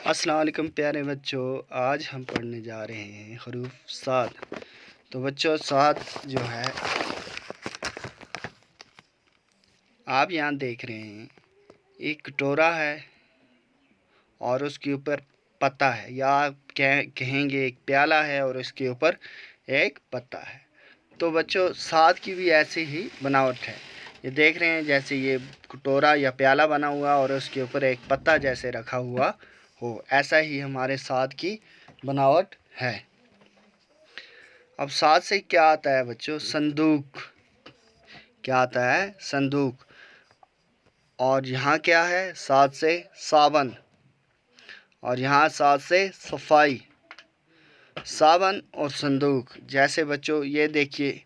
السلام علیکم پیارے بچوں، آج ہم پڑھنے جا رہے ہیں حروف صاد۔ تو بچوں صاد جو ہے آپ یہاں دیکھ رہے ہیں، ایک کٹورا ہے اور اس کے اوپر پتہ ہے، یا آپ کہیں گے ایک پیالہ ہے اور اس کے اوپر ایک پتہ ہے۔ تو بچوں صاد کی بھی ایسی ہی بناوٹ ہے، یہ دیکھ رہے ہیں جیسے یہ کٹورا یا پیالہ بنا ہوا اور اس کے اوپر ایک پتہ جیسے رکھا ہوا ہو، ایسا ہی ہمارے صاد کی بناوٹ ہے۔ اب صاد سے کیا آتا ہے بچوں؟ صندوق۔ کیا آتا ہے؟ صندوق۔ اور یہاں کیا ہے؟ صاد سے صابن، اور یہاں صاد سے صفائی۔ صابن اور صندوق، جیسے بچوں یہ دیکھیے،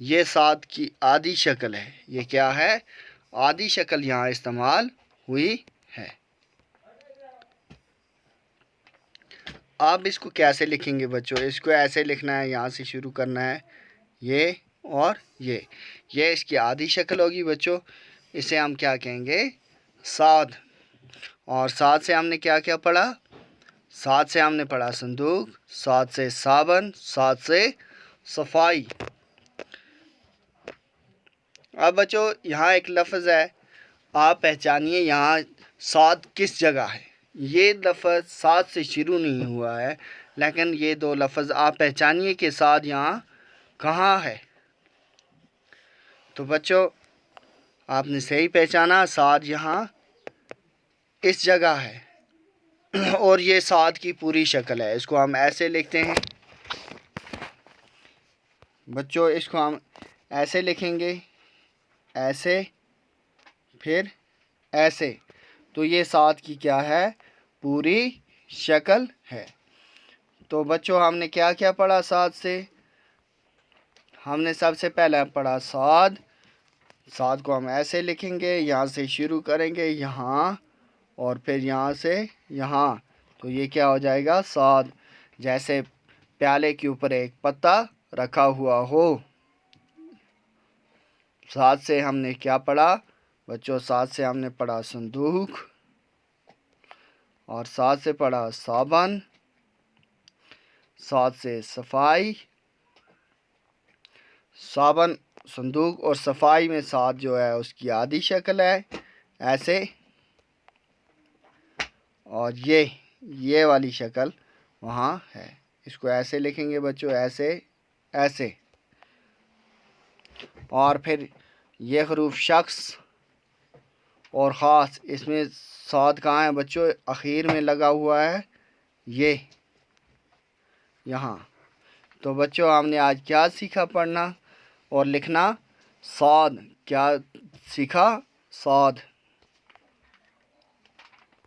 یہ صاد کی آدھی شکل ہے۔ یہ کیا ہے؟ آدھی شکل یہاں استعمال ہوئی ہے۔ آپ اس کو کیسے لکھیں گے بچوں؟ اس کو ایسے لکھنا ہے، یہاں سے شروع کرنا ہے، یہ اور یہ اس کی آدھی شکل ہوگی بچوں۔ اسے ہم کیا کہیں گے؟ صاد۔ اور صاد سے ہم نے کیا کیا پڑھا؟ صاد سے ہم نے پڑھا صندوق، صاد سے صابن، صاد سے صفائی۔ اب بچوں یہاں ایک لفظ ہے، آپ پہچانیے یہاں صاد کس جگہ ہے۔ یہ لفظ صاد سے شروع نہیں ہوا ہے، لیکن یہ دو لفظ آپ پہچانیے کہ صاد یہاں کہاں ہے۔ تو بچوں آپ نے صحیح پہچانا، صاد یہاں اس جگہ ہے، اور یہ صاد کی پوری شکل ہے۔ اس کو ہم ایسے لکھتے ہیں بچوں، اس کو ہم ایسے لکھیں گے، ایسے، پھر ایسے۔ تو یہ صاد کی کیا ہے؟ پوری شکل ہے۔ تو بچوں ہم نے کیا کیا پڑھا صاد سے؟ ہم نے سب سے پہلے پڑھا صاد۔ صاد کو ہم ایسے لکھیں گے، یہاں سے شروع کریں گے، یہاں، اور پھر یہاں سے یہاں۔ تو یہ کیا ہو جائے گا؟ صاد۔ جیسے پیالے کے اوپر ایک پتہ رکھا ہوا ہو۔ صاد سے ہم نے کیا پڑھا بچوں؟ صاد سے ہم نے پڑھا صندوق، اور صاد سے پڑھا صابن، صاد سے صفائی۔ صابن، صندوق اور صفائی میں صاد جو ہے اس کی آدھی شکل ہے، ایسے، اور یہ والی شکل وہاں ہے۔ اس کو ایسے لکھیں گے بچوں، ایسے، ایسے۔ اور پھر یہ حروف شخص اور خاص، اس میں صاد کہاں ہے بچوں؟ اخیر میں لگا ہوا ہے، یہ یہاں۔ تو بچوں ہم نے آج کیا سیکھا پڑھنا اور لکھنا؟ صاد۔ کیا سیکھا؟ صاد۔